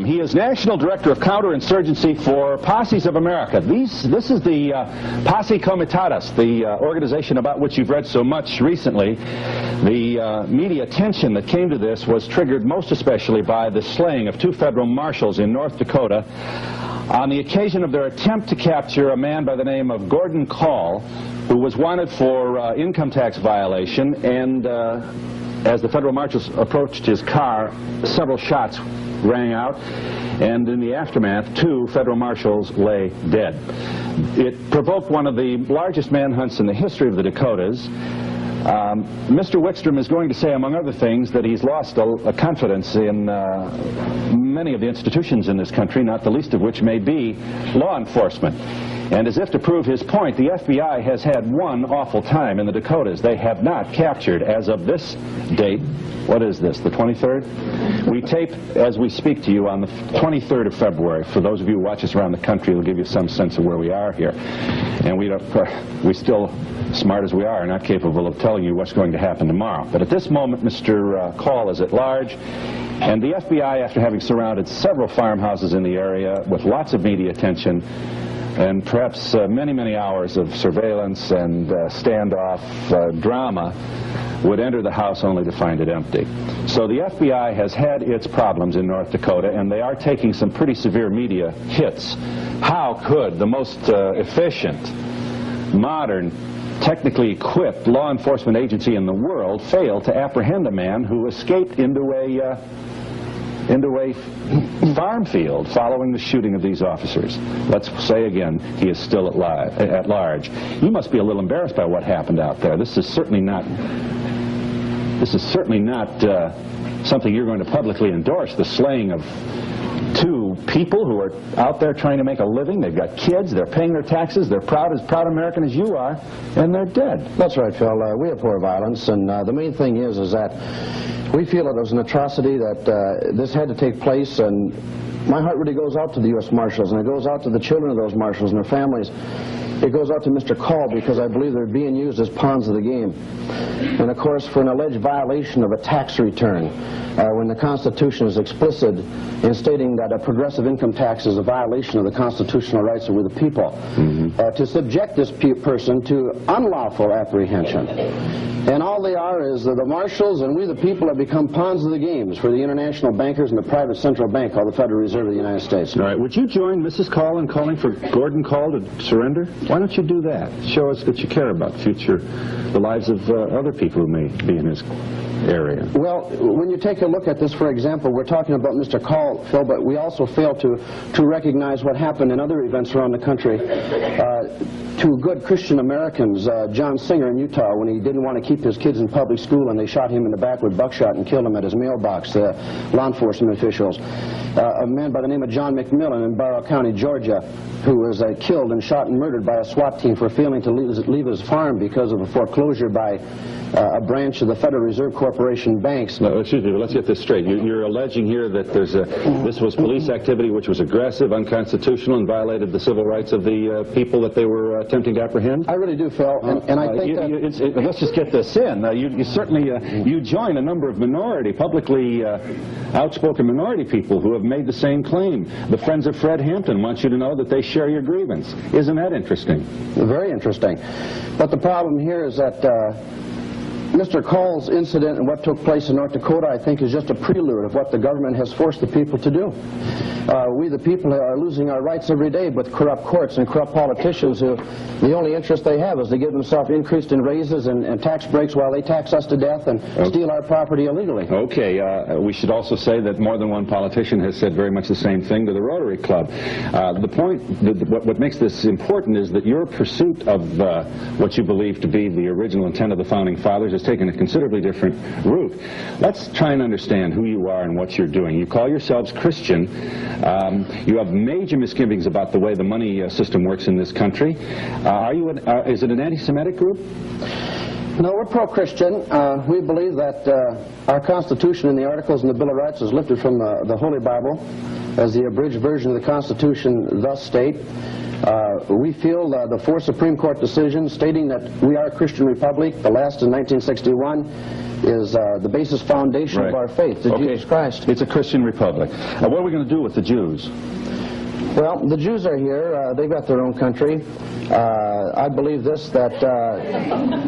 He is National Director of Counterinsurgency for Posses of America. This is the Posse Comitatus, the organization about which you've read so much recently. The media attention that came to this was triggered most especially by the slaying of 2 federal marshals in North Dakota on the occasion of their attempt to capture a man by the name of Gordon Call, who was wanted for income tax violation, and as the federal marshals approached his car, several shots rang out, and in the aftermath, 2 federal marshals lay dead. It provoked one of the largest manhunts in the history of the Dakotas. Mr. Wickstrom is going to say, among other things, that he's lost a confidence in many of the institutions in this country, not the least of which may be law enforcement. And as if to prove his point, the FBI has had one awful time in the Dakotas. They have not captured, as of this date, what is this, the 23rd? We tape as we speak to you on the 23rd of February. For those of you who watch us around the country, it'll give you some sense of where we are here. And we still, smart as we are not capable of telling you what's going to happen tomorrow. But at this moment, Mr. Call is at large, and the FBI, after having surrounded several farmhouses in the area with lots of media attention, and perhaps many, many hours of surveillance and standoff drama, would enter the house only to find it empty. So the FBI has had its problems in North Dakota, and they are taking some pretty severe media hits. How could the most efficient, modern, technically equipped law enforcement agency in the world fail to apprehend a man who escaped into a farm field following the shooting of these officers? Let's say again, he is still at large. You must be a little embarrassed by what happened out there. This is certainly not something you're going to publicly endorse, the slaying of 2 people who are out there trying to make a living. They've got kids, they're paying their taxes, they're proud American as you are, and they're dead. That's right, Phil. We abhor violence, and the main thing is that we feel it was an atrocity, that this had to take place, and my heart really goes out to the U.S. Marshals, and it goes out to the children of those marshals and their families. It goes out to Mr. Call, because I believe they're being used as pawns of the game. And of course, for an alleged violation of a tax return, when the Constitution is explicit in stating that a progressive income tax is a violation of the constitutional rights of the people, to subject this person to unlawful apprehension. And all they are is that the marshals and we the people have become pawns of the games for the international bankers and the private central bank called the Federal Reserve of the United States. All right, would you join Mrs. Call in calling for Gordon Call to surrender? Why don't you do that? Show us that you care about the lives of other people who may be in his area. Well, when you take a look at this, for example, we're talking about Mr. Call, Phil, but we also fail to recognize what happened in other events around the country. 2 good Christian Americans, John Singer in Utah, when he didn't want to keep his kids in public school, and they shot him in the back with buckshot and killed him at his mailbox, law enforcement officials. A man by the name of John McMillan in Barrow County, Georgia, who was killed and shot and murdered by a SWAT team for failing to leave his farm because of a foreclosure by a branch of the Federal Reserve Corporation banks. No, excuse me, but let's get this straight. You're alleging here that this was police activity which was aggressive, unconstitutional, and violated the civil rights of the people that they were attempting to apprehend? I really do, Phil, and I think let's just get this in. You certainly you join a number of publicly outspoken minority people who have made the same claim. The Friends of Fred Hampton want you to know that they share your grievance. Isn't that interesting? Very interesting. But the problem here is that Mr. Call's incident and what took place in North Dakota, I think, is just a prelude of what the government has forced the people to do. We, the people, are losing our rights every day with corrupt courts and corrupt politicians who the only interest they have is to give themselves increased in raises and tax breaks while they tax us to death and steal our property illegally. Okay, we should also say that more than one politician has said very much the same thing to the Rotary Club. The point, what makes this important is that your pursuit of what you believe to be the original intent of the Founding Fathers has taken a considerably different route. Let's try and understand who you are and what you're doing. You call yourselves Christian. You have major misgivings about the way the money system works in this country. Is it an anti-Semitic group? No, we're pro-Christian. We believe that our Constitution and the Articles and the Bill of Rights is lifted from the Holy Bible, as the abridged version of the Constitution thus state. We feel the 4 Supreme Court decisions stating that we are a Christian republic, the last in 1961, is the basis foundation of our faith, Jesus Christ. It's a Christian republic. What are we going to do with the Jews? Well, the Jews are here. They've got their own country. I believe this, that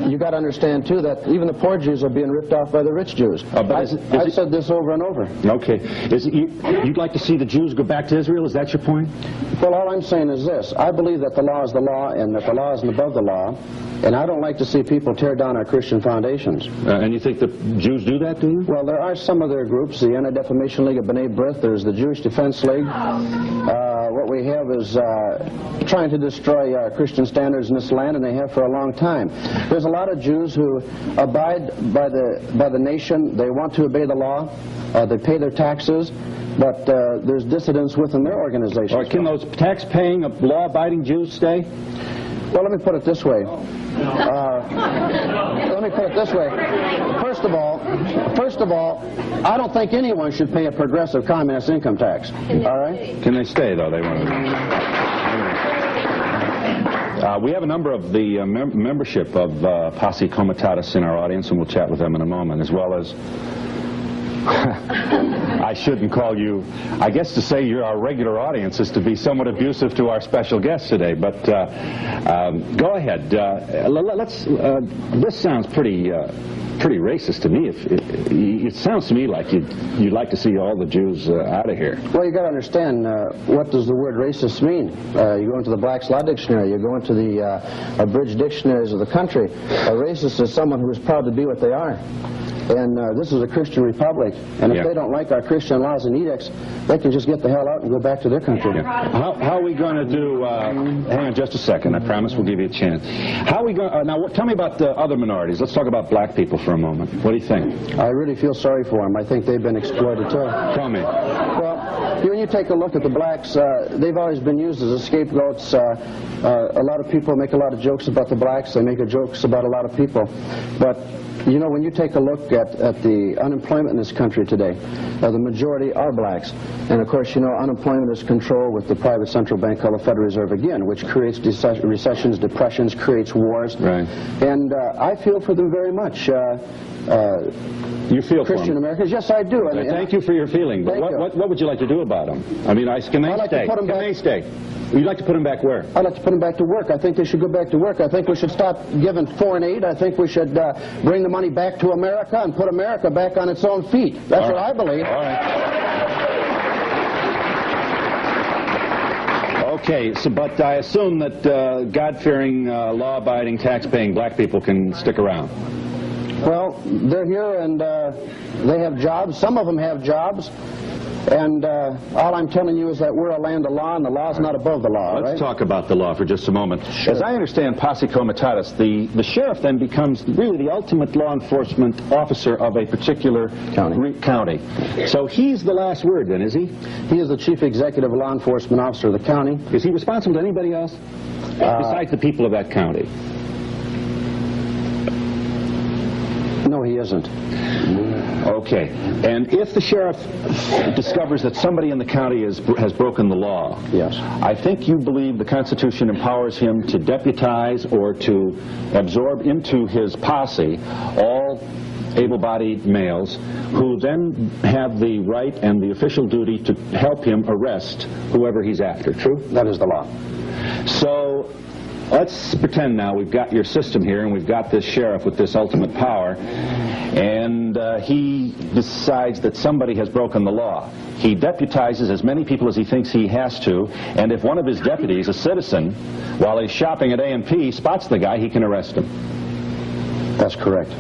you got to understand, too, that even the poor Jews are being ripped off by the rich Jews. I've said this over and over. Okay. You'd like to see the Jews go back to Israel? Is that your point? Well, all I'm saying is this. I believe that the law is the law and that the law isn't above the law. And I don't like to see people tear down our Christian foundations. And you think the Jews do that, do you? Well, there are some other groups, the Anti-Defamation League of B'nai B'rith, there's the Jewish Defense League. What we have is trying to destroy Christian standards in this land, and they have for a long time. There's a lot of Jews who abide by the nation. They want to obey the law. They pay their taxes. But there's dissidents within their organizations. Or can those tax-paying, law-abiding Jews stay? Well, let me put it this way. Let me put it this way. First of all, I don't think anyone should pay a progressive communist income tax. All right? Can they stay, though? They want to. We have a number of the membership of Posse Comitatus in our audience, and we'll chat with them in a moment, as well as I shouldn't call you, I guess to say you're our regular audience is to be somewhat abusive to our special guest today, but go ahead. This sounds pretty racist to me. It sounds to me like you'd like to see all the Jews out of here. Well, you got to understand, what does the word racist mean? You go into the Black's Law Dictionary, you go into the abridged dictionaries of the country. A racist is someone who is proud to be what they are. And this is a Christian republic, and if they don't like our Christian laws and edicts, they can just get the hell out and go back to their country. Yeah. How are we going to do, hang on just a second, I promise we'll give you a chance. How are we going, now tell me about the other minorities. Let's talk about black people for a moment. What do you think? I really feel sorry for them. I think they've been exploited too. Tell me. Well, when you take a look at the blacks, they've always been used as scapegoats. A lot of people make a lot of jokes about the blacks. They make jokes about a lot of people. But you know, when you take a look at the unemployment in this country today, the majority are blacks. And of course, you know, unemployment is controlled with the private central bank called the Federal Reserve again, which creates recessions, depressions, creates wars. Right. And I feel for them very much. You feel Christian for them? Americans? Yes, I do. Thank you for your feeling. But what would you like to do about them? I mean, can they stay? Can they stay? You'd like to put them back where? I'd like to put them back to work. I think they should go back to work. I think we should stop giving foreign aid. I think we should bring the money back to America and put America back on its own feet. That's what I believe. All right. Okay, so, but I assume that God-fearing, law-abiding, tax-paying black people can stick around. Well, they're here and they have jobs. Some of them have jobs. And all I'm telling you is that we're a land of law, and the law's not above the law. Let's talk about the law for just a moment. Sure. As I understand Posse Comitatus, the sheriff then becomes really the ultimate law enforcement officer of a particular county. So he's the last word then, is he? He is the chief executive law enforcement officer of the county. Is he responsible to anybody else besides the people of that county? No, he isn't. Okay. And if the sheriff discovers that somebody in the county has broken the law, yes, I think you believe the Constitution empowers him to deputize or to absorb into his posse all able-bodied males who then have the right and the official duty to help him arrest whoever he's after. True? That is the law. So let's pretend now we've got your system here and we've got this sheriff with this ultimate power, and he decides that somebody has broken the law. He deputizes as many people as he thinks he has to, and if one of his deputies, a citizen, while he's shopping at A&P, spots the guy, he can arrest him. That's correct.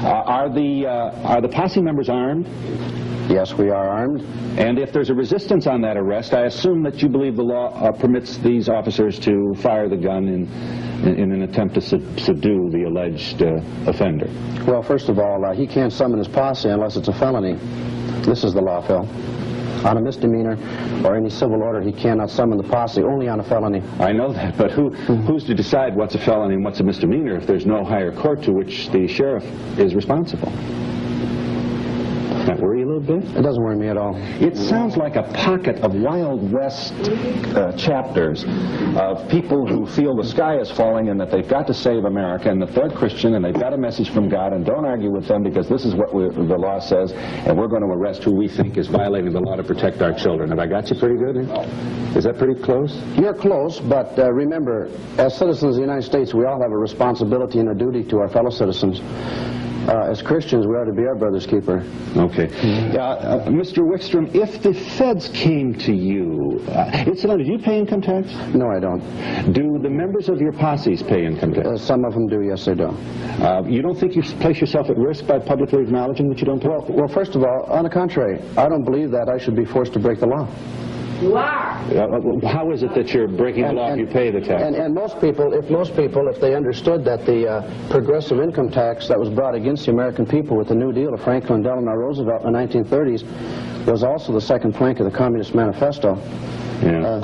Are the posse members armed? Yes, we are armed. And if there's a resistance on that arrest, I assume that you believe the law permits these officers to fire the gun in an attempt to subdue the alleged offender. Well, first of all, he can't summon his posse unless it's a felony. This is the law, Phil. On a misdemeanor or any civil order, he cannot summon the posse, only on a felony. I know that, but who's to decide what's a felony and what's a misdemeanor if there's no higher court to which the sheriff is responsible? Is that where you live? little bit? It doesn't worry me at all. It sounds like a pocket of Wild West chapters of people who feel the sky is falling and that they've got to save America and that they're Christian and they've got a message from God, and don't argue with them because this is what the law says, and we're going to arrest who we think is violating the law to protect our children. Have I got you pretty good? Is that pretty close? You're close, but remember, as citizens of the United States, we all have a responsibility and a duty to our fellow citizens. As Christians, we are to be our brother's keeper. Okay. Mr. Wickstrom, if the feds came to you, incidentally, do you pay income tax? No, I don't. Do the members of your posses pay income tax? Some of them do, yes, they do. You don't think you place yourself at risk by publicly acknowledging that you don't pay? Well, first of all, on the contrary, I don't believe that I should be forced to break the law. You are. How is it that you're breaking the law if you pay the tax? And most people, if they understood that the progressive income tax that was brought against the American people with the New Deal of Franklin Delano Roosevelt in the 1930s was also the second plank of the Communist Manifesto,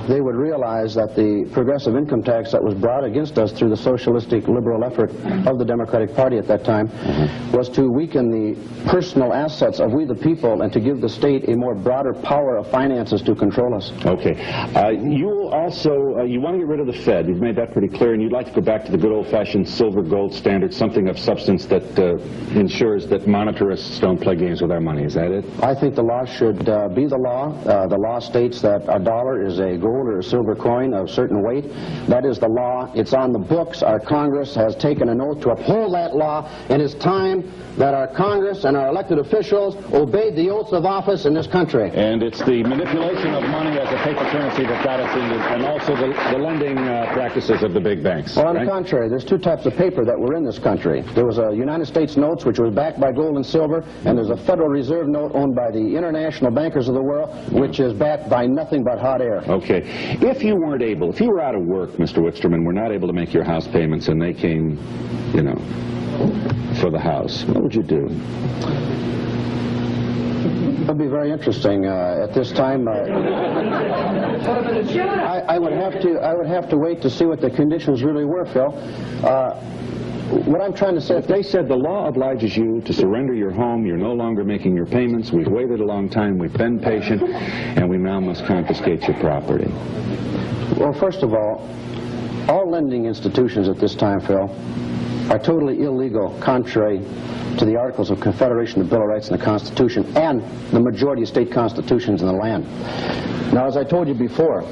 they would realize that the progressive income tax that was brought against us through the socialistic liberal effort of the Democratic Party at that time was to weaken the personal assets of we the people and to give the state a more broader power of finances to control us. Okay. You also, you want to get rid of the Fed. You've made that pretty clear, and you'd like to go back to the good old-fashioned silver gold standard, something of substance that ensures that monetarists don't play games with our money. Is that it? I think the law should be the law. The law states that a dollar is a gold or a silver coin of certain weight. That is the law. It's on the books. Our Congress has taken an oath to uphold that law, and it's time that our Congress and our elected officials obeyed the oaths of office in this country. And it's the manipulation of money as a paper currency that got us into, and also the lending practices of the big banks. Well, on the contrary, there's two types of paper that were in this country. There was a United States notes, which was backed by gold and silver, and there's a Federal Reserve note owned by the international bankers of the world, which is backed by nothing but hot air. Okay. If you weren't able, if you were out of work, Mr. Wickstrom, and were not able to make your house payments, and they came, you know, for the house, what would you do? It would be very interesting. At this time, I would have to wait to see what the conditions really were, Phil. What I'm trying to say, if they said the law obliges you to surrender your home, you're no longer making your payments, we've waited a long time, we've been patient, and we now must confiscate your property. Well, first of all lending institutions at this time, Phil, are totally illegal, contrary to the Articles of Confederation, the Bill of Rights, and the Constitution, and the majority of state constitutions in the land. Now, as I told you before,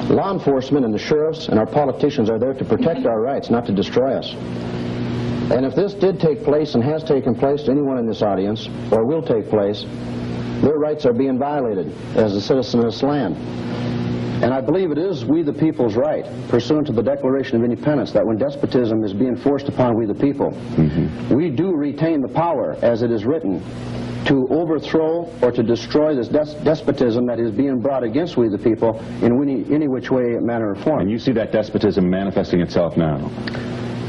law enforcement and the sheriffs and our politicians are there to protect our rights, not to destroy us. And if this did take place and has taken place to anyone in this audience, or will take place, their rights are being violated as a citizen of this land. And I believe it is we the people's right, pursuant to the Declaration of Independence, that when despotism is being forced upon we the people, we do retain the power, as it is written, to overthrow or to destroy this despotism that is being brought against we the people in any which way, manner, or form. And you see that despotism manifesting itself now?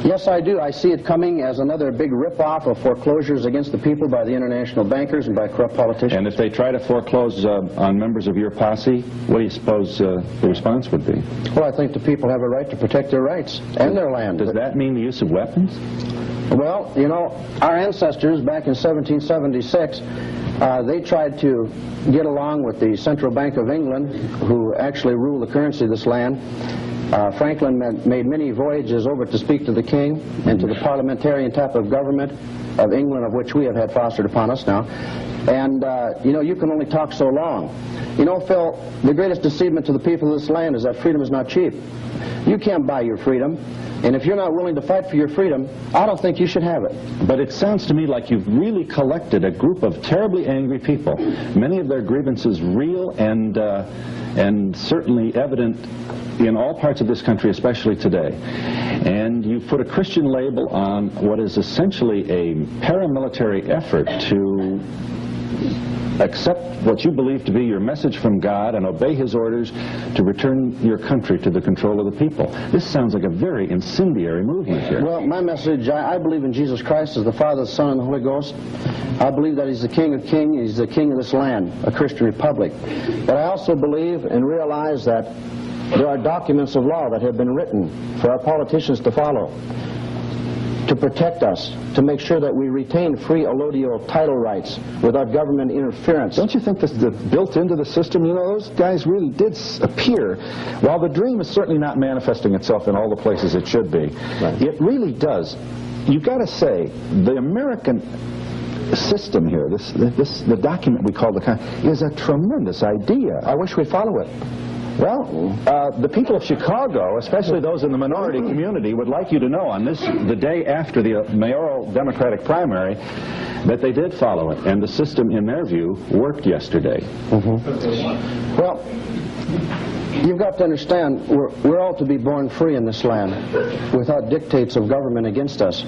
Yes, I do. I see it coming as another big rip-off of foreclosures against the people by the international bankers and by corrupt politicians. And if they try to foreclose on members of your posse, what do you suppose the response would be? Well, I think the people have a right to protect their rights and their land. Does that mean the use of weapons? Well, you know, our ancestors back in 1776, they tried to get along with the Central Bank of England, who actually rule the currency of this land. Franklin made many voyages over to speak to the king and to the parliamentarian type of government of England, of which we have had fostered upon us now. And, you know, you can only talk so long. You know, Phil, the greatest deceivement to the people of this land is that freedom is not cheap. You can't buy your freedom. And if you're not willing to fight for your freedom, I don't think you should have it. But it sounds to me like you've really collected a group of terribly angry people, many of their grievances real and certainly evident in all parts of this country, especially today. And you've put a Christian label on what is essentially a paramilitary effort to accept what you believe to be your message from God and obey His orders to return your country to the control of the people. This sounds like a very incendiary movement here. Well, my message, I believe in Jesus Christ as the Father, the Son, and the Holy Ghost. I believe that He's the King of Kings, He's the King of this land, a Christian republic. But I also believe and realize that there are documents of law that have been written for our politicians to follow, to protect us, to make sure that we retain free allodial title rights without government interference. Don't you think this is built into the system? You know, those guys really did appear. While the dream is certainly not manifesting itself in all the places it should be, right, it really does. You've got to say, the American system here, the document we call is a tremendous idea. I wish we'd follow it. Well, the people of Chicago, especially those in the minority community, would like you to know on the day after the mayoral Democratic primary, that they did follow it, and the system, in their view, worked yesterday. Mm-hmm. Well, you've got to understand, we're all to be born free in this land, without dictates of government against us.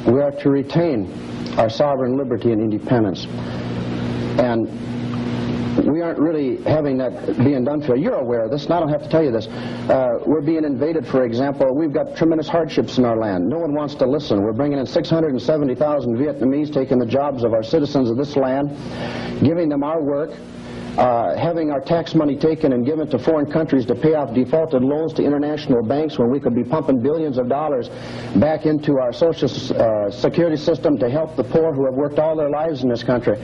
We are to retain our sovereign liberty and independence. And we aren't really having that being done for you. You're aware of this, and I don't have to tell you this. We're being invaded, for example. We've got tremendous hardships in our land. No one wants to listen. We're bringing in 670,000 Vietnamese, taking the jobs of our citizens of this land, giving them our work, having our tax money taken and given to foreign countries to pay off defaulted loans to international banks when we could be pumping billions of dollars back into our social security system to help the poor who have worked all their lives in this country.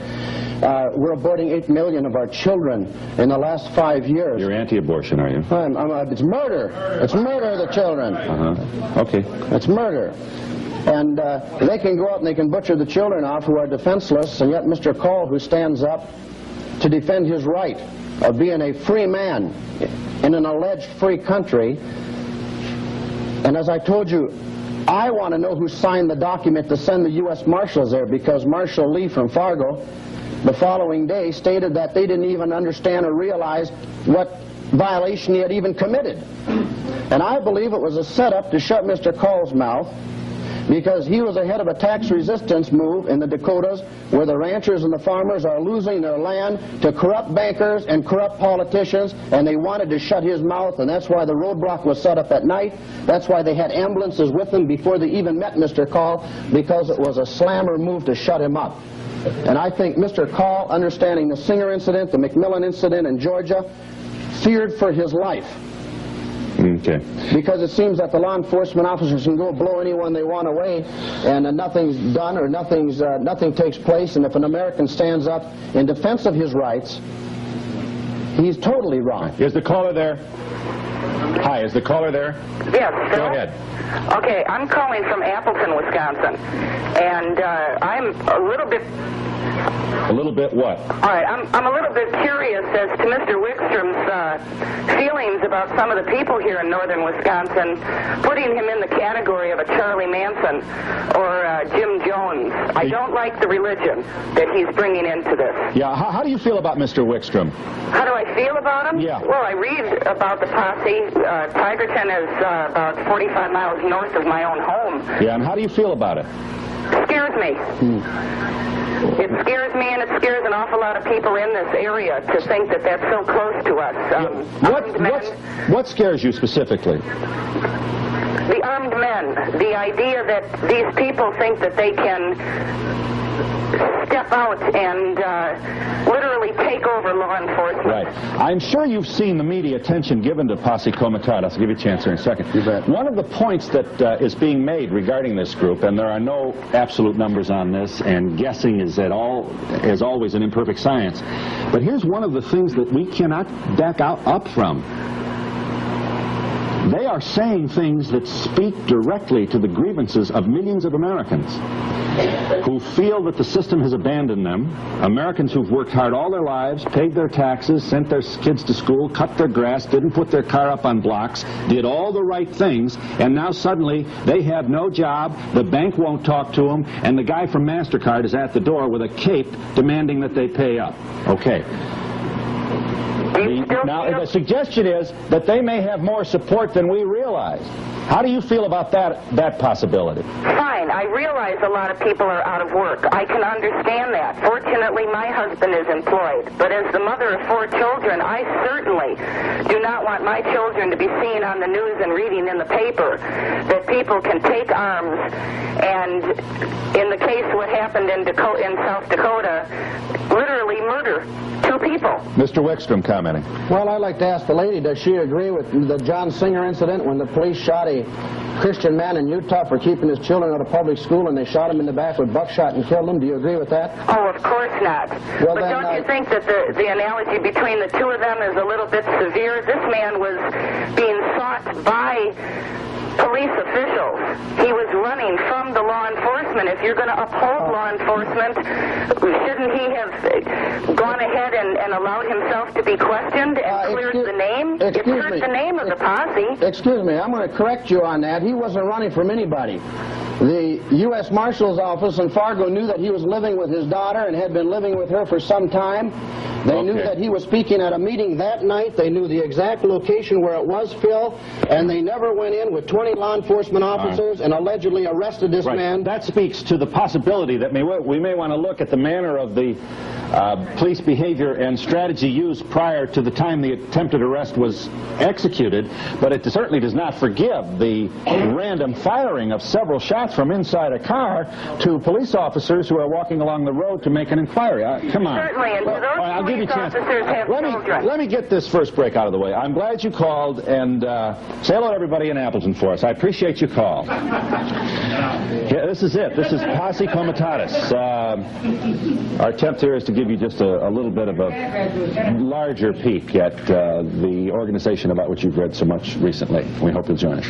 We're aborting 8 million of our children in the last 5 years. You're anti-abortion, are you? It's murder. It's murder of the children. Okay. It's murder. And they can go out and they can butcher the children off who are defenseless, and yet Mr. Cole, who stands up to defend his right of being a free man in an alleged free country. And as I told you, I want to know who signed the document to send the U.S. Marshals there, because Marshal Lee from Fargo the following day stated that they didn't even understand or realize what violation he had even committed. And I believe it was a setup to shut Mr. Cole's mouth, because he was ahead of a tax resistance move in the Dakotas, where the ranchers and the farmers are losing their land to corrupt bankers and corrupt politicians, and they wanted to shut his mouth, and that's why the roadblock was set up at night. That's why they had ambulances with them before they even met Mr. Call, because it was a slammer move to shut him up. And I think Mr. Call, understanding the Singer incident, the McMillan incident in Georgia, feared for his life. Okay. Because it seems that the law enforcement officers can go blow anyone they want away, and nothing's done, or nothing takes place. And if an American stands up in defense of his rights, he's totally wrong. Is the caller there? Hi, is the caller there? Yes, Phil? Go ahead. Okay, I'm calling from Appleton, Wisconsin, and I'm a little bit... A little bit what? All right, I'm a little bit curious as to Mr. Wickstrom's feelings about some of the people here in northern Wisconsin, putting him in the category of a Charlie Manson or Jim Jones. I don't like the religion that he's bringing into this. Yeah, how do you feel about Mr. Wickstrom? How do I feel about him? Yeah. Well, I read about the posse. Tigerton is about 45 miles north of my own home. Yeah, and how do you feel about it? Scares me. It scares me, and it scares an awful lot of people in this area to think that that's so close to us. What scares you specifically? The armed men. The idea that these people think that they can step out and literally take over law enforcement. Right. I'm sure you've seen the media attention given to Posse Comitatus. I'll give you a chance here in a second. You bet. One of the points that is being made regarding this group, and there are no absolute numbers on this, and guessing is always an imperfect science, but here's one of the things that we cannot back up from. They are saying things that speak directly to the grievances of millions of Americans who feel that the system has abandoned them, Americans who've worked hard all their lives, paid their taxes, sent their kids to school, cut their grass, didn't put their car up on blocks, did all the right things, and now suddenly they have no job, the bank won't talk to them, and the guy from MasterCard is at the door with a cape demanding that they pay up. Okay. Now, the suggestion is that they may have more support than we realize. How do you feel about that possibility? Fine. I realize a lot of people are out of work. I can understand that. Fortunately, my husband is employed. But as the mother of 4 children, I certainly do not want my children to be seen on the news and reading in the paper that people can take arms and, in the case of what happened in South Dakota, literally murder 2 people. Mr. Wickstrom, comment. fighting. Well, I'd like to ask the lady, does she agree with the John Singer incident when the police shot a Christian man in Utah for keeping his children out of public school and they shot him in the back with buckshot and killed him? Do you agree with that? Oh, of course not. Well, but then, don't you think that the analogy between the two of them is a little bit severe? This man was being sought by police officials. He was running from the law enforcement. If you're going to uphold law enforcement, shouldn't he have gone ahead and allowed himself to be questioned and cleared the name? It cleared the name of the posse. Excuse me, I'm going to correct you on that. He wasn't running from anybody. The U.S. Marshal's office in Fargo knew that he was living with his daughter and had been living with her for some time. They knew that he was speaking at a meeting that night. They knew the exact location where it was, Phil, and they never went in with 20 law enforcement officers and allegedly arrested this man. That speaks to the possibility that we may want to look at the manner of the police behavior and strategy used prior to the time the attempted arrest was executed, but it certainly does not forgive the random firing of several shots from inside a car to police officers who are walking along the road to make an inquiry. Come on. Certainly, and I'll give you a chance. officers have children. Let me get this first break out of the way. I'm glad you called, and say hello to everybody in Appleton for us. I appreciate your call. Yeah, this is it. This is Posse Comitatus. Our attempt here is to give you just a little bit of a larger peek at the organization about which you've read so much recently. We hope you'll join us.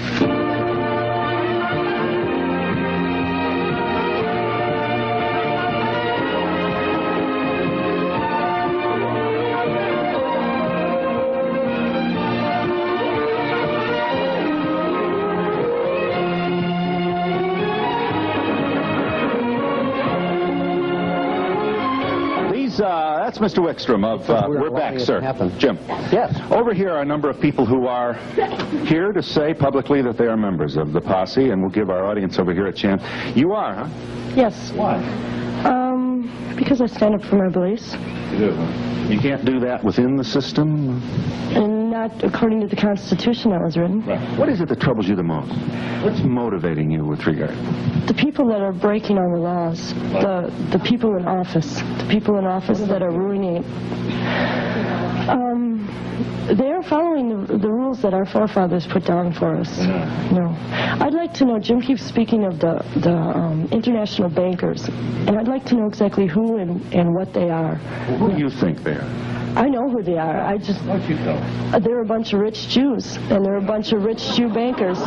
That's Mr. Wickstrom of We're Back, sir. Jim. Yes. Over here are a number of people who are here to say publicly that they are members of the posse, and we'll give our audience over here a chance. You are, huh? Yes. Why? Because I stand up for my beliefs. You do, huh? You can't do that within the system? And not according to the Constitution that was written. Right. What is it that troubles you the most? What's motivating you with regard? The people that are breaking all the laws. The people in office. The people in office that are ruining it. They are following the rules that our forefathers put down for us. No. I'd like to know, Jim keeps speaking of the international bankers, and I'd like to know exactly who and what they are. Well, who do you think they are? I know who they are. I just... Why don't you tell? They're a bunch of rich Jews, and they're a bunch of rich Jew bankers.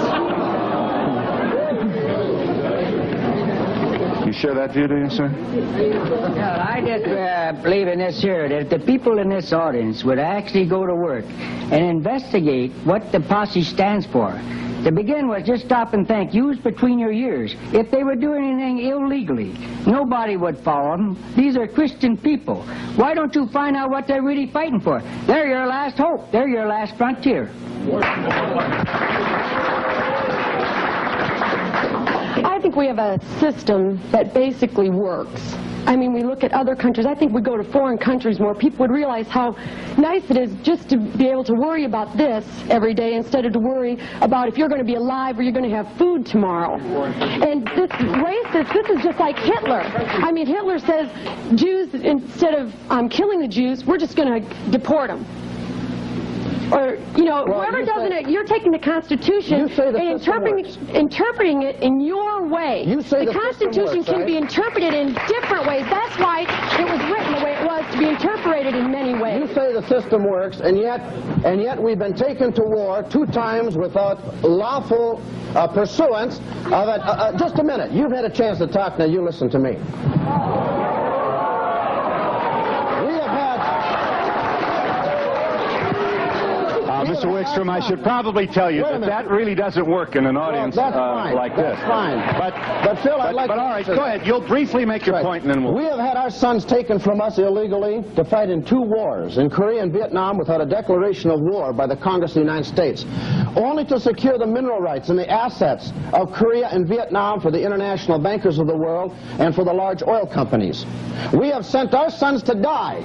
You share that view, do you, sir? Well, I just believe in this here, that if the people in this audience would actually go to work and investigate what the posse stands for, to begin with, just stop and think, use between your ears. If they were doing anything illegally, nobody would follow them. These are Christian people. Why don't you find out what they're really fighting for? They're your last hope. They're your last frontier. I think we have a system that basically works. I mean, we look at other countries. I think we go to foreign countries more. People would realize how nice it is just to be able to worry about this every day instead of to worry about if you're going to be alive or you're going to have food tomorrow. And this racist, this is just like Hitler. I mean, Hitler says Jews, instead of killing the Jews, we're just going to deport them. Or, you know, whoever doesn't it, you're taking the Constitution and interpreting it in your way. The Constitution can be interpreted in different ways. That's why it was written the way it was, to be interpreted in many ways. You say the system works, and yet we've been taken to war 2 times without lawful pursuance of it. Just a minute. You've had a chance to talk. Now you listen to me. Mr. Wickstrom, I should probably tell you that really doesn't work in an audience like this. That's fine. But Phil, I'd like to... But all right, go ahead. You'll briefly make your point, and then we'll... We have had our sons taken from us illegally to fight in 2 wars, in Korea and Vietnam, without a declaration of war by the Congress of the United States, only to secure the mineral rights and the assets of Korea and Vietnam for the international bankers of the world and for the large oil companies. We have sent our sons to die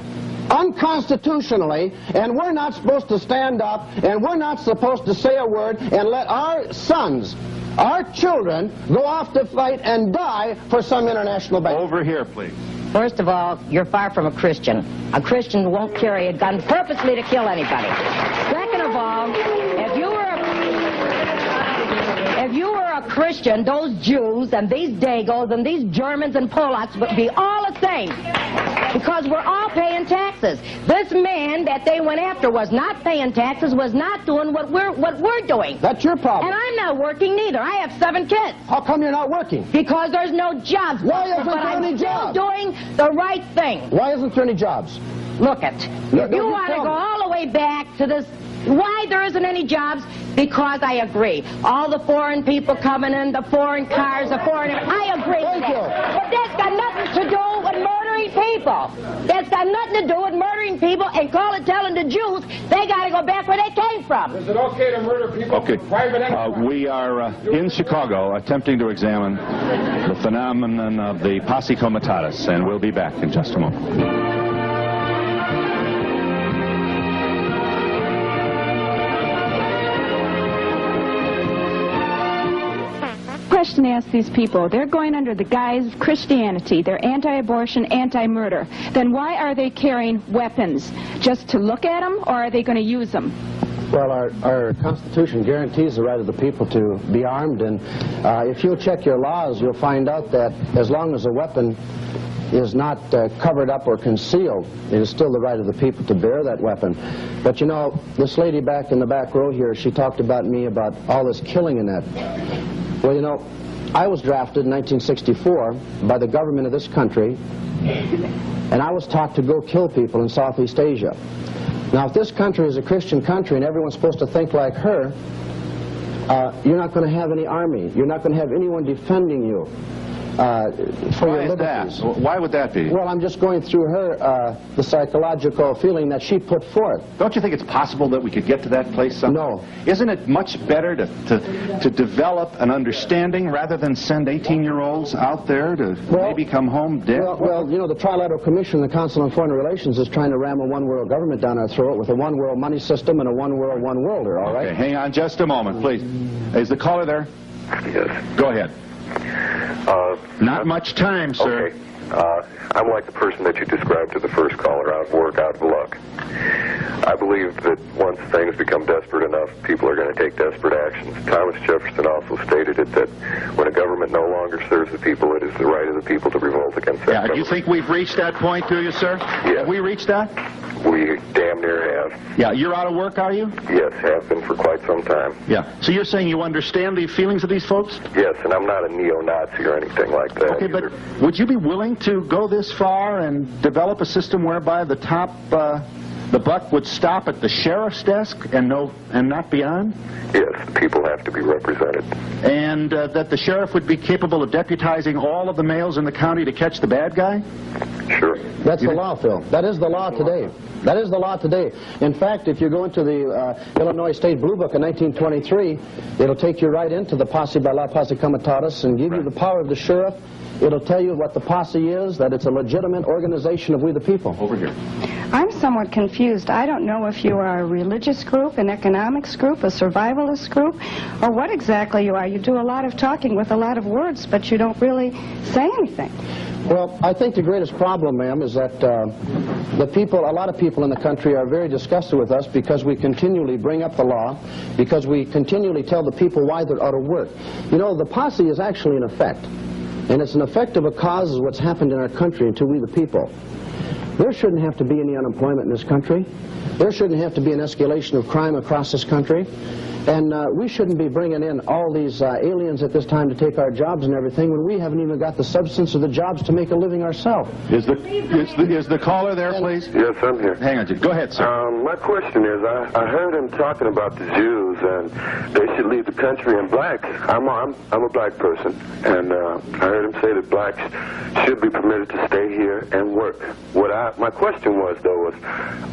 unconstitutionally, and we're not supposed to stand up, and we're not supposed to say a word and let our sons, our children, go off to fight and die for some international bank. Over here, please. First of all, you're far from a Christian. A Christian won't carry a gun purposely to kill anybody. Second of all, if you were a Christian, those Jews and these Dagos and these Germans and Polacks would be all the same. Because we're all paying taxes. This man that they went after was not paying taxes, was not doing what we're doing. That's your problem. And I'm not working neither. I have 7 kids. How come you're not working? Because there's no jobs. Why isn't but there I'm any still jobs? doing the right thing. Why isn't there any jobs? Look it. No, If you no, want to tell go me. all the way back to this, why there isn't any jobs? Because I agree. All the foreign people coming in, the foreign cars, the foreign... I agree with Thank you. that. But that's got nothing to do with murdering people. That's got nothing to do with murdering people and telling the Jews they got to go back where they came from. Is it okay to murder people Okay. for private enterprise? We are in Chicago attempting to examine the phenomenon of the posse comitatus, and we'll be back in just a moment. Question to ask these people. They're going under the guise of Christianity. They're anti-abortion, anti-murder. Then why are they carrying weapons? Just to look at them, or are they going to use them? Well, our Constitution guarantees the right of the people to be armed, and if you'll check your laws, you'll find out that as long as a weapon is not covered up or concealed, it is still the right of the people to bear that weapon. But you know, this lady back in the back row here, she talked about me about all this killing and that. Well, you know, I was drafted in 1964 by the government of this country, and I was taught to go kill people in Southeast Asia. Now, if this country is a Christian country and everyone's supposed to think like her, you're not going to have any army. You're not going to have anyone defending you for your liberties. Why would that be? Well, I'm just going through her, the psychological feeling that she put forth. Don't you think it's possible that we could get to that place somehow? No. Isn't it much better to develop an understanding rather than send 18-year-olds out there to maybe come home dead? Well, you know, the Trilateral Commission, the Council on Foreign Relations, is trying to ram a one-world government down our throat with a one-world money system and a one-world, one-worlder, all right? Okay, hang on just a moment, please. Is the caller there? Yes. Go ahead. Not much time, sir. Okay. I'm like the person that you described to the first caller, out of work, out of luck. I believe that once things become desperate enough, people are going to take desperate actions. Thomas Jefferson also stated it, that when a government no longer serves the people, it is the right of the people to revolt against that government. Do you think we've reached that point, do you, sir? Yes. Have we reached that? We damn near have. Yeah, you're out of work, are you? Yes, have been for quite some time. Yeah. So you're saying you understand the feelings of these folks? Yes, and I'm not a neo-Nazi or anything like that. Okay, either. but would you be willing to go this far and develop a system whereby the top, the buck would stop at the sheriff's desk and not beyond? Yes, the people have to be represented. And that the sheriff would be capable of deputizing all of the males in the county to catch the bad guy? Sure. That's the law, Phil. That is the law today. That is the law today. In fact, if you go into the Illinois State Blue Book in 1923, it'll take you right into the posse by la posse comitatus and give you the power of the sheriff. It'll tell you what the posse is, that it's a legitimate organization of we the people. Over here. I'm somewhat confused. I don't know if you are a religious group, an economics group, a survivalist group, or what exactly you are. You do a lot of talking with a lot of words, but you don't really say anything. Well, I think the greatest problem, ma'am, is that a lot of people in the country are very disgusted with us because we continually bring up the law, because we continually tell the people why they're out of work. You know, the posse is actually an effect, and it's an effect of a cause of what's happened in our country and to we the people. There shouldn't have to be any unemployment in this country. There shouldn't have to be an escalation of crime across this country. And we shouldn't be bringing in all these aliens at this time to take our jobs and everything when we haven't even got the substance of the jobs to make a living ourselves. Is the caller there, please? Yes, I'm here. Hang on, go ahead, sir. My question is, I heard him talking about the Jews and they should leave the country, and blacks. I'm a black person, and I heard him say that blacks should be permitted to stay here and work. My question was, though,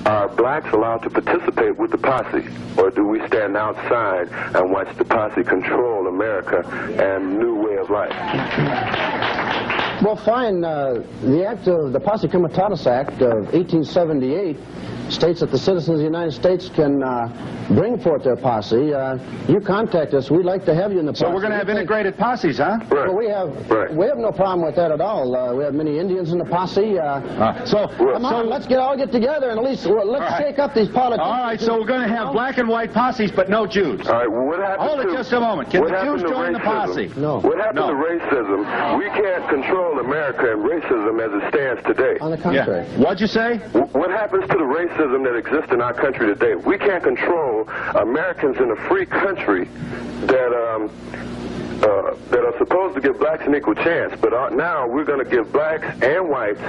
are blacks allowed to participate with the posse, or do we stand outside and watch the posse control America and new way of life? Well, fine. The Posse Comitatus Act of 1878 states that the citizens of the United States can bring forth their posse. You contact us. We'd like to have you in the posse. So we're going to have integrated posses, huh? Right. Well, we have no problem with that at all. We have many Indians in the posse. Come on, let's all get together and at least let's shake up these politics. All right, so we're going to have black and white posses, but no Jews. All right, well, what happened Hold it just a moment. Can the Jews join the posse? No. What happened to racism? We can't control America and racism as it stands today. On the contrary. Yeah. What'd you say? What happens to the racism that exists in our country today? We can't control Americans in a free country that are supposed to give blacks an equal chance, but now we're going to give blacks and whites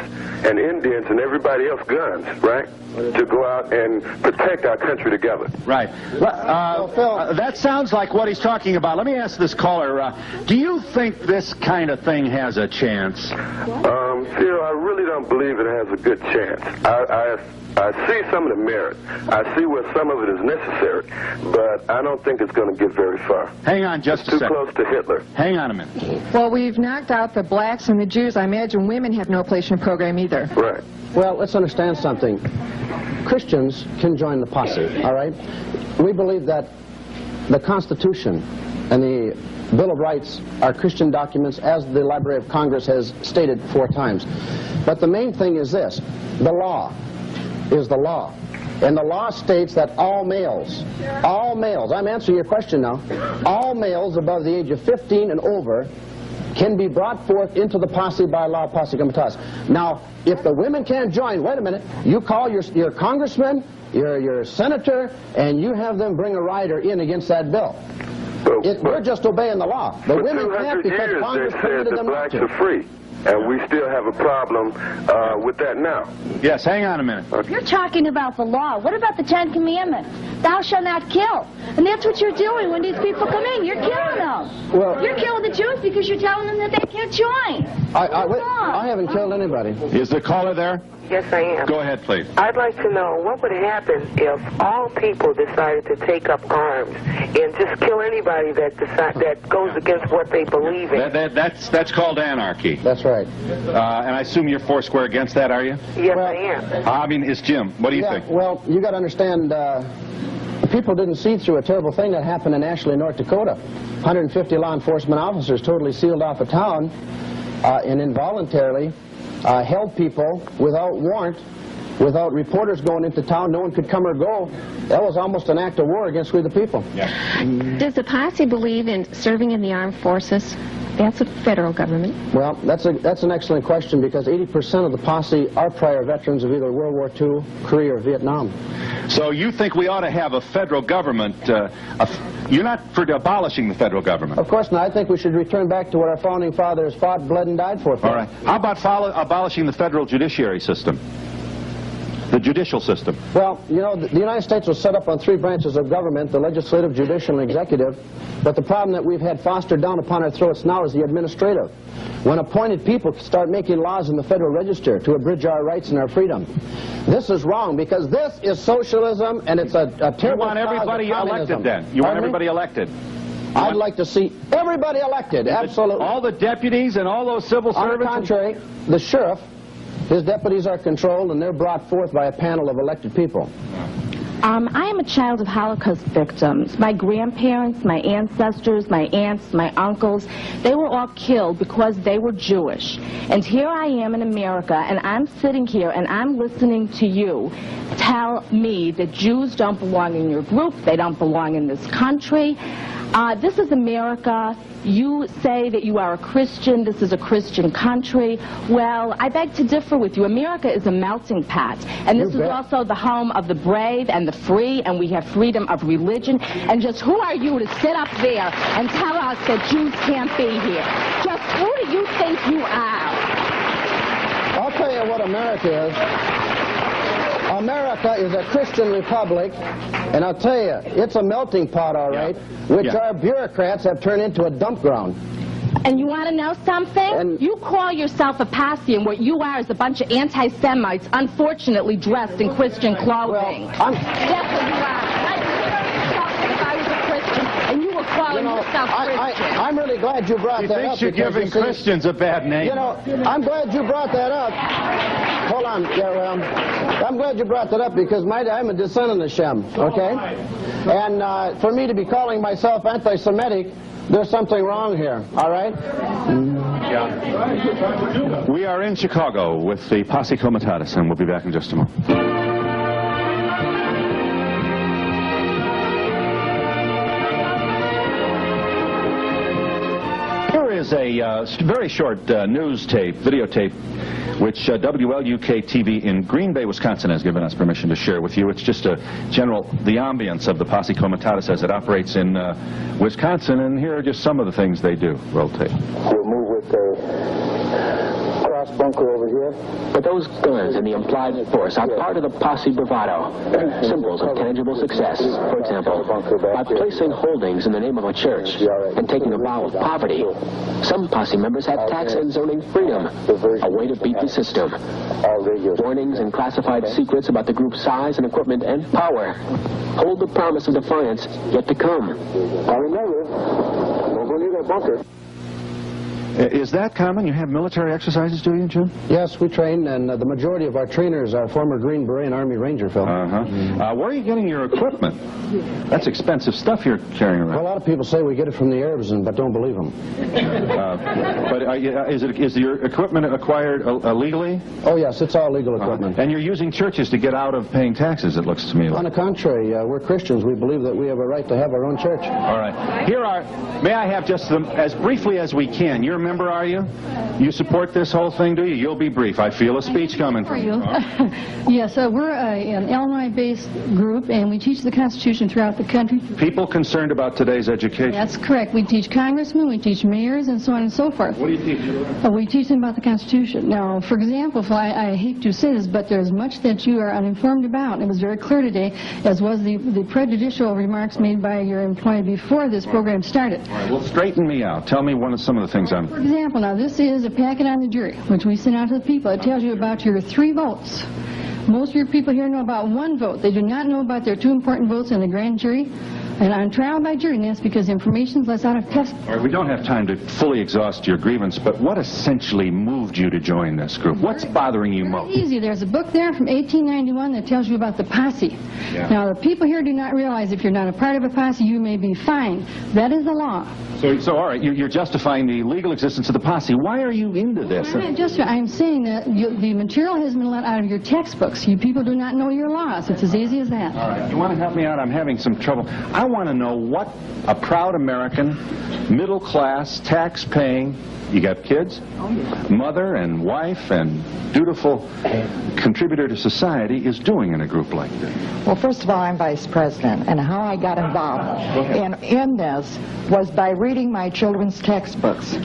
and Indians and everybody else guns, right, to go out and protect our country together. Right. That sounds like what he's talking about. Let me ask this caller, do you think this kind of thing has a chance? Phil, I really don't believe it has a good chance. I see some of the merit. I see where some of it is necessary, but I don't think it's going to get very far. Hang on just a second. Too close to Hitler. Hang on a minute. Well, we've knocked out the blacks and the Jews. I imagine women have no place in the program either. Right. Well, let's understand something. Christians can join the posse, all right? We believe that the Constitution and the Bill of Rights are Christian documents, as the Library of Congress has stated 4 times. But the main thing is this. The law is the law. And the law states that all males, I'm answering your question now, all males above the age of 15 and over can be brought forth into the posse by law, posse comitatus. Now, if the women can't join, wait a minute, you call your congressman, your senator, and you have them bring a rider in against that bill. We're just obeying the law. The women can't because Congress permitted them not to. Blacks are free. And we still have a problem with that now. Yes, hang on a minute. Okay. You're talking about the law. What about the 10 Commandments? Thou shalt not kill. And that's what you're doing when these people come in. You're killing them. Well, you're killing the Jews because you're telling them that they can't join. I haven't killed anybody. Is the caller there? Yes, I am. Go ahead, please. I'd like to know what would happen if all people decided to take up arms and just kill anybody that goes against what they believe in. That's called anarchy. That's right. And I assume you're foursquare against that, are you? Yes, I am. I mean, it's Jim. What do you think? Well, you got to understand, people didn't see through a terrible thing that happened in Ashley, North Dakota. 150 law enforcement officers totally sealed off a town and involuntarily held people without warrant, without reporters going into town. No one could come or go. That was almost an act of war against we the people. Yeah. Does the posse believe in serving in the armed forces? That's a federal government. Well, that's an excellent question, because 80% of the posse are prior veterans of either World War II, Korea, or Vietnam. So you think we ought to have a federal government? You're not for abolishing the federal government? Of course not. I think we should return back to what our founding fathers fought, bled, and died for. All right. How about abolishing the federal judiciary system? The judicial system. Well, you know, the United States was set up on 3 branches of government, the legislative, judicial, and executive. But the problem that we've had fostered down upon our throats now is the administrative. When appointed people start making laws in the Federal Register to abridge our rights and our freedom. This is wrong, because this is socialism, and it's a terrible. You want everybody elected then? You want everybody elected? I'd like to see everybody elected, absolutely. All the deputies and all those civil servants? On the contrary, the sheriff, his deputies are controlled, and they're brought forth by a panel of elected people. I am a child of Holocaust victims. My grandparents, my ancestors, my aunts, my uncles, they were all killed because they were Jewish. And here I am in America, and I'm sitting here, and I'm listening to you tell me that Jews don't belong in your group, they don't belong in this country. This is America. You say that you are a Christian. This is a Christian country. Well, I beg to differ with you. America is a melting pot. And this is also the home of the brave and the free, and we have freedom of religion. And just who are you to sit up there and tell us that Jews can't be here? Just who do you think you are? I'll tell you what America is. America is a Christian republic, and I'll tell you, it's a melting pot, all right, which our bureaucrats have turned into a dump ground. And you want to know something? You call yourself a posse, and what you are is a bunch of anti-Semites, unfortunately dressed in Christian clothing. Well, that's what you are. If I was a Christian, and you were calling yourself Christian. I'm really glad you brought that up. He thinks you're giving Christians a bad name. You know, I'm glad you brought that up. Hold on. Yeah, well, I'm glad you brought that up because I'm a descendant of Shem, okay? And for me to be calling myself anti-Semitic, there's something wrong here, all right? Yeah. We are in Chicago with the Posse Comitatus, and we'll be back in just a moment. Here is a very short videotape, which WLUK-TV in Green Bay, Wisconsin has given us permission to share with you. It's just the ambience of the Posse Comitatus as it operates in Wisconsin, and here are just some of the things they do. Roll tape. We'll move with a cross bunker over here. But those guns and the implied force are part of the posse bravado, symbols of tangible success. For example, by placing holdings in the name of a church and taking a vow of poverty, some posse members have tax and zoning freedom, a way to beat the system. Warnings and classified secrets about the group's size and equipment and power hold the promise of defiance yet to come. Now remember, don't go near that bunker. Is that common? You have military exercises, do you, Jim? Yes, we train, and the majority of our trainers are former Green Beret and Army Ranger, Phil. Where are you getting your equipment? That's expensive stuff you're carrying around. Well, a lot of people say we get it from the Arabs, but don't believe them. But is your equipment acquired illegally? Oh, yes, it's all legal equipment. And you're using churches to get out of paying taxes, it looks to me like. On the contrary, we're Christians. We believe that we have a right to have our own church. All right. May I have just as briefly as we can, you're a member, are you? You support this whole thing, do you? You'll be brief. I feel a speech coming from you. Yes, we're an Illinois-based group, and we teach the Constitution throughout the country. People concerned about today's education. That's correct. We teach congressmen, we teach mayors, and so on and so forth. What do you teach? We teach them about the Constitution. Now, for example, I hate to say this, but there's much that you are uninformed about. It was very clear today, as was the prejudicial remarks made by your employee before this program started. All right, well, straighten me out. Tell me some of the things I'm... For example, now, this is a packet on the jury, which we send out to the people. It tells you about your 3 votes. Most of your people here know about 1 vote. They do not know about their 2 important votes in the grand jury and on trial by jury, and that's because information is less out of test. All right, we don't have time to fully exhaust your grievance, but what essentially moved you to join this group? What's bothering you most? Easy. There's a book there from 1891 that tells you about the posse. Yeah. Now, the people here do not realize if you're not a part of a posse, you may be fined. That is the law. So all right, you're justifying the legal existence of the posse. Why are you into this? I'm saying that the material has been let out of your textbooks. You people do not know your laws. It's as easy as that. All right. You want to help me out? I'm having some trouble. I want to know what a proud American, middle class, tax-paying, you got kids, mother and wife and dutiful contributor to society is doing in a group like this. Well, first of all, I'm vice president, and how I got involved in this was by reading my children's textbooks.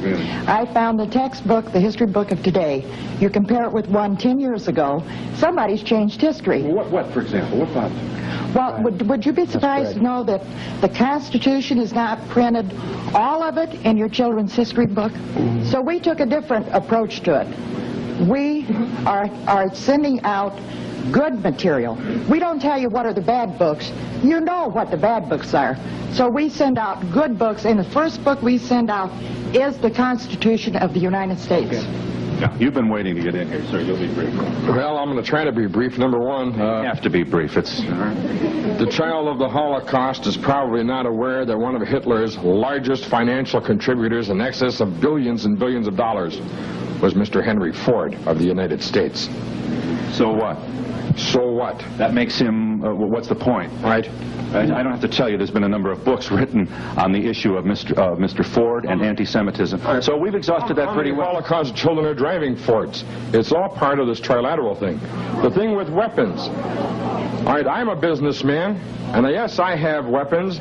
I found the textbook, the history book of today. You compare it with one 10 years ago, somebody's changed history. What for example? What about? Well, would you be surprised to know that the Constitution is not printed, all of it, in your children's history book? So we took a different approach to it. We are sending out good material. We don't tell you what are the bad books. You know what the bad books are. So we send out good books, and the first book we send out is the Constitution of the United States. Okay. Yeah, you've been waiting to get in here, sir. You'll be brief. Well, I'm going to try to be brief. Number one, you have to be brief. It's the child of the Holocaust is probably not aware that one of Hitler's largest financial contributors, in excess of billions and billions of dollars, was Mr. Henry Ford of the United States. So what? So what? That makes him, what's the point? Right. I don't have to tell you there's been a number of books written on the issue of Mr. Ford and anti-Semitism. So we've exhausted that pretty well. Holocaust children are driving Fords. It's all part of this trilateral thing. The thing with weapons. All right, I'm a businessman, and yes, I have weapons,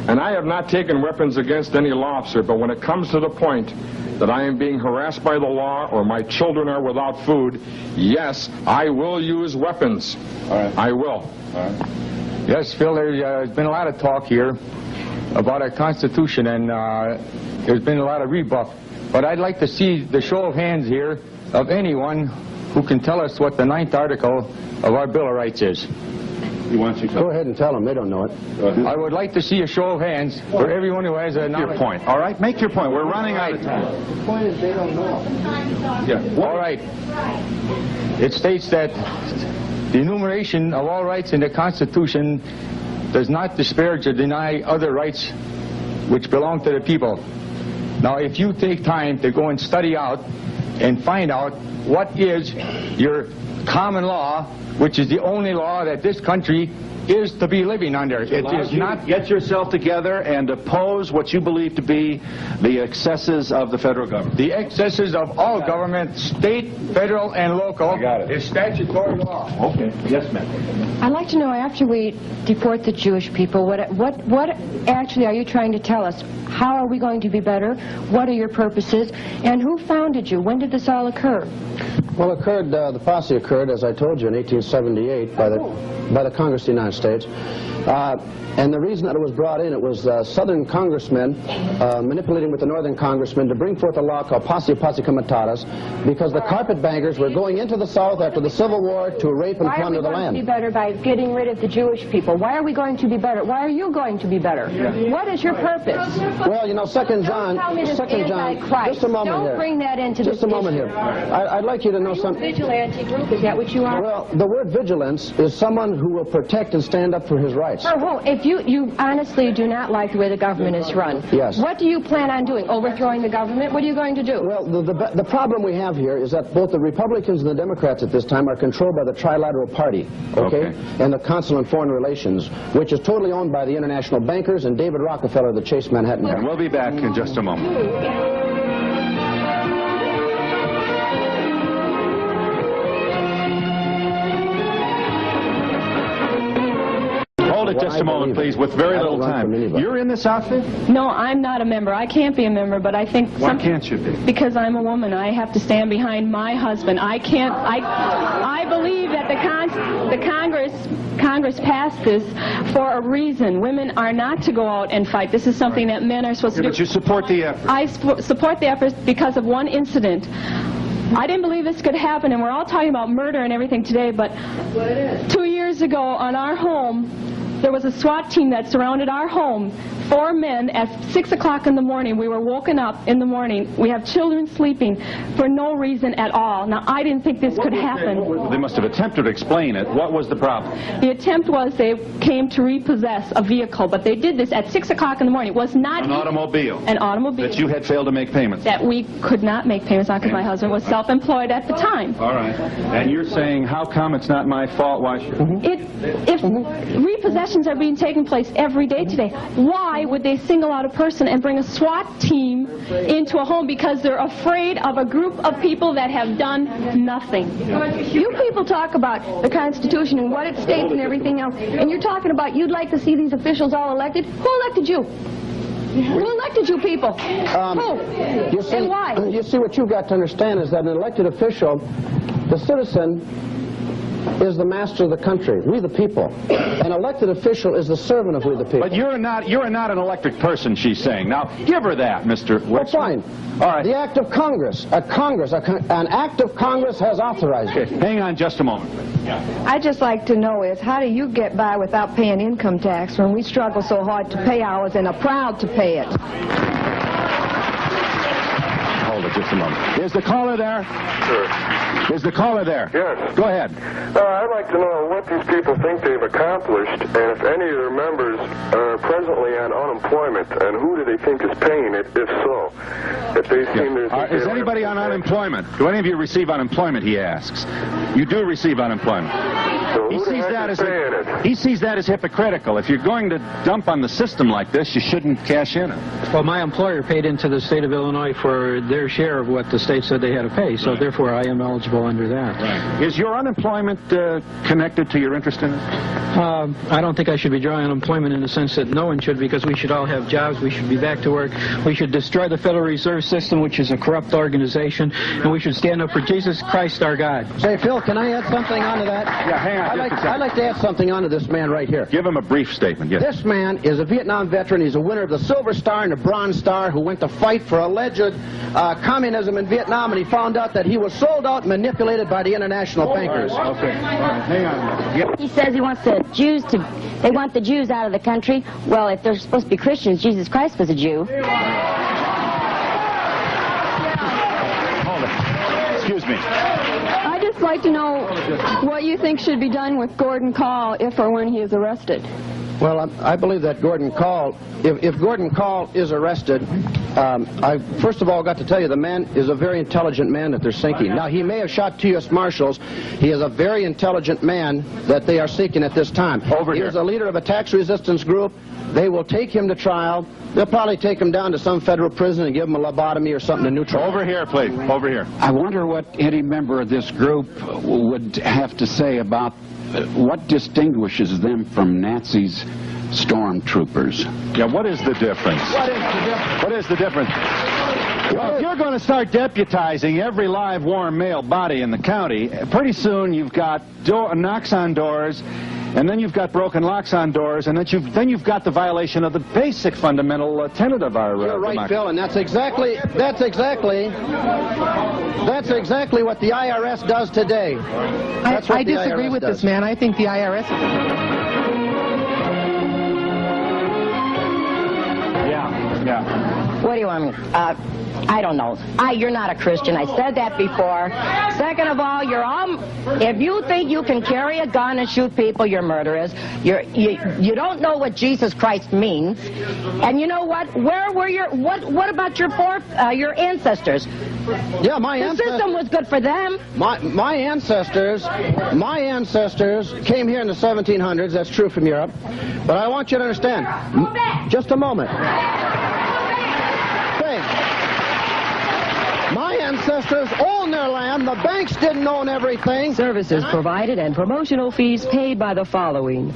and I have not taken weapons against any law officer, but when it comes to the point that I am being harassed by the law or my children are without food, yes, I will use weapons. All right. I will. All right. Yes, Phil, there's been a lot of talk here about our Constitution, and there's been a lot of rebuff. But I'd like to see the show of hands here of anyone who can tell us what the 9th article of our Bill of Rights is. You want to Go ahead and tell them. They don't know it. I would like to see a show of hands for everyone who has a Your point. All right, make your point. We're running out of time. The point is they don't know. Yeah. All right. It states that the enumeration of all rights in the Constitution does not disparage or deny other rights which belong to the people. Now, if you take time to go and study out and find out what is your common law, which is the only law that this country is to be living under. It is not. Get yourself together and oppose what you believe to be the excesses of the federal government. The excesses of all government, state, federal, and local, is statutory law. Okay. Yes, ma'am. I'd like to know, after we deport the Jewish people, what actually are you trying to tell us? How are we going to be better? What are your purposes? And who founded you? When did this all occur? Well, the posse occurred, as I told you, in 1878 by the Congress of the United States. And the reason that it was brought in, it was Southern congressmen manipulating with the Northern congressmen to bring forth a law called posse comitatus, because the carpetbaggers were going into the South after the Civil War to rape and plunder the land. Why are we going to be better by getting rid of the Jewish people? Why are we going to be better? Why are you going to be better? What is your purpose? Well, you know, 2 John, just a moment here. Don't bring that into just a moment here. I'd like you to know something. Vigilante group, is that what you are? Well, the word vigilance is someone who will protect and stand up for his rights. Oh, if you honestly do not like the way the government is run. Yes. What do you plan on doing? Overthrowing the government? What are you going to do? Well, the problem we have here is that both the Republicans and the Democrats at this time are controlled by the Trilateral Party, okay? And the Council on Foreign Relations, which is totally owned by the international bankers and David Rockefeller, the Chase Manhattan. And we'll be back in just a moment. Hold it just a moment, please, with very little time. You're in this outfit? No, I'm not a member. I can't be a member, but I think... Why can't you be? Because I'm a woman. I have to stand behind my husband. I can't... I believe that the Congress passed this for a reason. Women are not to go out and fight. This is something that men are supposed to do. But you support the effort. I support the effort because of one incident. I didn't believe this could happen, and we're all talking about murder and everything today, but 2 years ago on our home, there was a SWAT team that surrounded our home. 4 men at 6 o'clock in the morning. We were woken up in the morning. We have children sleeping for no reason at all. Now, I didn't think this could happen. They must have attempted to explain it. What was the problem? The attempt was they came to repossess a vehicle, but they did this at 6 o'clock in the morning. It was not an automobile. An automobile. That you had failed to make payments. That we could not make payments on because my husband was self-employed at the time. All right. And you're saying, how come it's not my fault? Why should If repossessions are being taken place every day today, why would they single out a person and bring a SWAT team into a home because they're afraid of a group of people that have done nothing? You people talk about the Constitution and what it states and everything else, and you're talking about you'd like to see these officials all elected. Who elected you? Who elected you people? Who? And why? You see, what you've got to understand is that an elected official, the citizen, is the master of the country. We the people. An elected official is the servant of we the people. But you're not an elected person, she's saying. Now, give her that, Mr. Wickstrom. Well, fine. All right. The act of Congress. An act of Congress has authorized it. Hang on just a moment. I'd just like to know is, how do you get by without paying income tax when we struggle so hard to pay ours and are proud to pay it? Hold it just a moment. Is the caller there? Sure. Is the caller there? Yes. Go ahead. I'd like to know what these people think they've accomplished, and if any of their members are presently on unemployment, and who do they think is paying it, if so? If they seem to... Is anybody on unemployment? Do any of you receive unemployment, he asks. You do receive unemployment. So he sees that as hypocritical. If you're going to dump on the system like this, you shouldn't cash in it. Well, my employer paid into the state of Illinois for their share of what the state said they had to pay, so therefore I am eligible under that. Right. Is your unemployment connected to your interest in it? I don't think I should be drawing unemployment in the sense that no one should, because we should all have jobs, we should be back to work, we should destroy the Federal Reserve System, which is a corrupt organization, and we should stand up for Jesus Christ, our God. Say, Phil, can I add something onto that? Yeah, hang on. I'd like to add something onto this man right here. Give him a brief statement, yes. This man is a Vietnam veteran. He's a winner of the Silver Star and the Bronze Star who went to fight for alleged communist communism in Vietnam, and he found out that he was sold out and manipulated by the international bankers. Okay, all right, hang on. Yep. He says he wants they want the Jews out of the country. Well, if they're supposed to be Christians, Jesus Christ was a Jew. Hold it. Excuse me. I'd just like to know what you think should be done with Gordon Call if or when he is arrested. Well, I believe that Gordon Call, if Gordon Call is arrested, I first of all got to tell you the man is a very intelligent man that they're seeking. Now, he may have shot 2 U.S. Marshals. He is a very intelligent man that they are seeking at this time. He is a leader of a tax resistance group. They will take him to trial. They'll probably take him down to some federal prison and give him a lobotomy or something to neutralize. Over here, please. Over here. I wonder what any member of this group would have to say about what distinguishes them from Nazis' stormtroopers. Yeah, what is the difference? What is the difference? Well, if you're going to start deputizing every live warm male body in the county, pretty soon you've got knocks on doors, and then you've got broken locks on doors, and then you've got the violation of the basic fundamental tenet of our You're right, democracy. Phil, and that's exactly what the IRS does today. I disagree with this man. I think the IRS is... Yeah. What do you want me? I don't know. You're not a Christian. I said that before. Second of all, if you think you can carry a gun and shoot people, you're murderers. You don't know what Jesus Christ means. And you know what? Where were what about your ancestors? Yeah, my ancestors. The system was good for them. My ancestors came here in the 1700s. That's true from Europe. But I want you to understand. Just a moment. My ancestors owned their land. The banks didn't own everything. Services provided and promotional fees paid by the following.